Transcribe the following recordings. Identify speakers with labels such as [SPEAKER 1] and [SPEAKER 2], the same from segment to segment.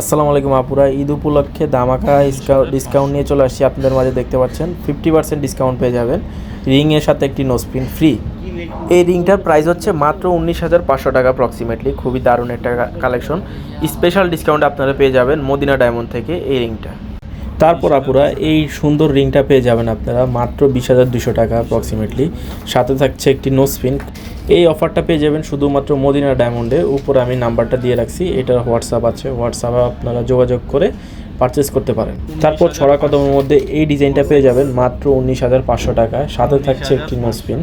[SPEAKER 1] আসসালামু আলাইকুম আপুরা, ঈদ উপলক্ষে ধামাকা ডিসকাউন্ট নিয়ে চলে আসছি আপনাদের মাঝে। দেখতে পাচ্ছেন 50% ডিসকাউন্ট পেয়ে যাবেন। রিংয়ের সাথে একটি নোসপিন ফ্রি। এই রিংটার প্রাইস হচ্ছে মাত্র 19,500 টাকা অ্যাপ্রক্সিমেটলি। খুবই দারুণ একটা কালেকশন। স্পেশাল ডিসকাউন্ট আপনারা পেয়ে যাবেন মদিনা ডায়মন্ড থেকে এই রিংটা। তারপর আপুরা এই সুন্দর রিংটা পেয়ে যাবেন আপনারা মাত্র 20,200 টাকা অ্যাপ্রক্সিমেটলি। সাথে থাকছে একটি নোসপিন। এই অফারটা পেয়ে যাবেন শুধুমাত্র মদিনা ডায়মন্ডে। উপরে আমি নাম্বারটা দিয়ে রাখছি, এটার হোয়াটসঅ্যাপ আছে, হোয়াটসঅ্যাপে আপনারা যোগাযোগ করে পারচেস করতে পারেন। তারপর ছড়া কদমের মধ্যে এই ডিজাইনটা পেয়ে যাবেন মাত্র 19,500 টাকায়। সাথে থাকছে একটি নোসপিন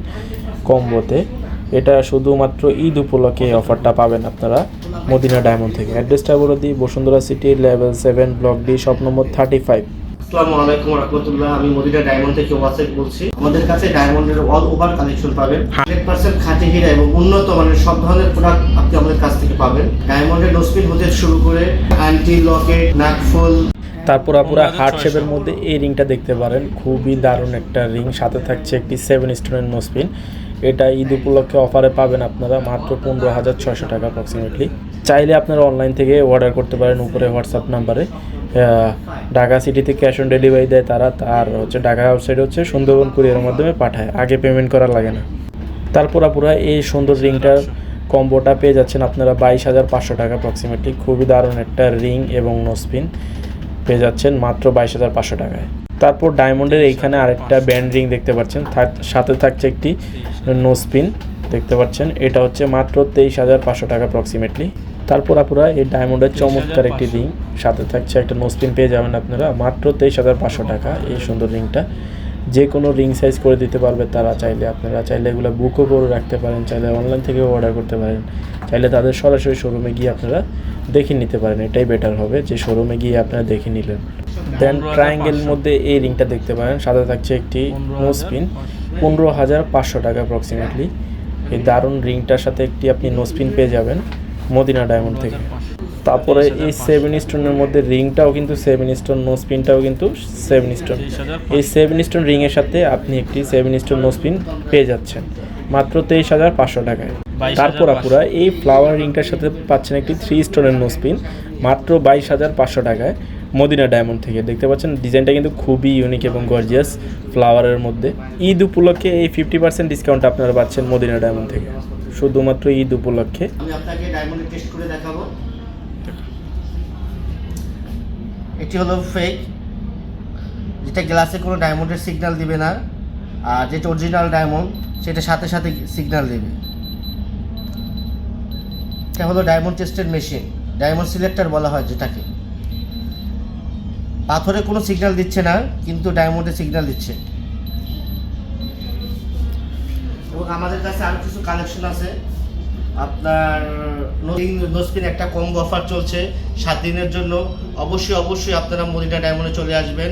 [SPEAKER 1] কম্বোতে। এটা শুধুমাত্র ঈদ উপলক্ষে এই অফারটা পাবেন আপনারা মদিনা ডায়মন্ড থেকে। অ্যাড্রেসটা বলে দিই, Bashundhara city level 7 block D shop number 35।
[SPEAKER 2] আসসালামু আলাইকুম রাহমাতুল্লাহ। আমি মদিনা ডায়মন্ড থেকে ওয়াসিক বলছি। আমাদের কাছে ডায়মন্ডের অল ওভার কালেকশন পাবেন। 100% খাঁটি হীরা এবং উন্নত মানের সব ধরনের প্রোডাক্ট আপনি আমাদের কাছ থেকে পাবেন। ডায়মন্ডের নোসপিন হতে শুরু করে আন্টি লকেট, নাকফুল।
[SPEAKER 1] তারপর আপনারা হার্ট শেপের মধ্যে এই রিংটা দেখতে পারেন, খুবই দারুণ একটা রিং। সাথে থাকছে একটি 7 স্টোনের নোসপিন। এটা ঈদ উপলক্ষে অফারে পাবেন আপনারা মাত্র 15,600 টাকা অ্যাপ্রক্সিমেটলি। চাইলে আপনারা অনলাইন থেকে অর্ডার করতে পারেন উপরে হোয়াটসঅ্যাপ নাম্বারে। ঢাকা সিটিতে ক্যাশ অন ডেলিভারি দেয় তারা, আর হচ্ছে ঢাকা আউটসাইড হচ্ছে সুন্দরবন কুরিয়ারের মাধ্যমে পাঠায়, আগে পেমেন্ট করা লাগে না। তারপর আপনারা এই সুন্দর রিংটার কম্বোটা পেয়ে যাচ্ছেন আপনারা 22,500 টাকা অ্যাপ্রক্সিমেটলি। খুবই দারুণ একটা রিং এবং নোসপিন পেয়ে যাচ্ছেন মাত্র 22,500 টাকায়। তারপর ডায়মন্ডের এইখানে আরেকটা ব্যান্ড রিং দেখতে পাচ্ছেন, সাথে থাকছে একটি নোসপিন দেখতে পাচ্ছেন। এটা হচ্ছে মাত্র 23,500 টাকা অ্যাপ্রক্সিমেটলি। তারপর আপনারা এই ডায়মন্ডের চমৎকার একটি রিং, সাথে থাকছে একটা নোসপিন পেয়ে যাবেন আপনারা মাত্র 23,500 টাকা। এই সুন্দর রিংটা যে কোনো রিং সাইজ করে দিতে পারবে তারা। আপনারা চাইলে এগুলো বুকও করে রাখতে পারেন, চাইলে অনলাইন থেকেও অর্ডার করতে পারেন, চাইলে তাদের সরাসরি শোরুমে গিয়ে আপনারা দেখে নিতে পারেন। এটাই বেটার হবে যে শোরুমে গিয়ে আপনারা দেখে নিলেন। দেন ট্রায়াঙ্গেলের মধ্যে এই রিংটা দেখতে পারেন, সাথে থাকছে একটি নোসপিন 15,500 টাকা অ্যাপ্রক্সিমেটলি। এই দারুণ রিংটার সাথে একটি আপনি নোসপিন পেয়ে যাবেন মদিনা ডায়মন্ড থেকে। তারপরে এই 7 স্টোনের মধ্যে রিংটাও কিন্তু 7 স্টোন, নোসপিনটাও কিন্তু 7 স্টোন। এই 7 স্টোন রিংয়ের সাথে আপনি একটি 7 স্টোন নোসপিন পেয়ে যাচ্ছেন মাত্র 23,500 টাকায়। তারপর আপনারা এই ফ্লাওয়ার রিংটার সাথে পাচ্ছেন একটি 3 স্টোনের নোসপিন মাত্র 22,500 টাকায় মদিনা ডায়মন্ড থেকে। দেখতে পাচ্ছেন ডিজাইনটা কিন্তু খুবই ইউনিক এবং গর্জিয়াস ফ্লাওয়ারের মধ্যে। ঈদ উপলক্ষে এই 50% ডিসকাউন্ট আপনারা পাচ্ছেন মদিনা ডায়মন্ড থেকে শুধুমাত্র ঈদ উপলক্ষে।
[SPEAKER 2] আমি আপনাকে ডায়মন্ডের টেস্ট করে দেখাবো। এটি হলো ফেক, যেটা গ্লাসে কোনো ডায়মন্ডের সিগন্যাল দিবে না, আর যেটা অরিজিনাল ডায়মন্ড সেটা সাথে সাথে সিগন্যাল দেবে। এটা হলো ডায়মন্ড টেস্টের মেশিন, ডায়মন্ড সিলেক্টর বলা হয় যেটাকে। পাথরে কোনো সিগন্যাল দিচ্ছে না, কিন্তু ডায়মন্ডে সিগন্যাল দিচ্ছে। এবং আমাদের কাছে আরও কিছু কালেকশন আছে। আপনার নোসপিন একটা কম্বো অফার চলছে 7 দিনের জন্য। অবশ্যই আপনারা মদিনা ডায়মন্ডে চলে আসবেন।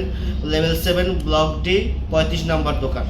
[SPEAKER 2] লেভেল 7 ব্লক ডি 35 নাম্বার দোকান।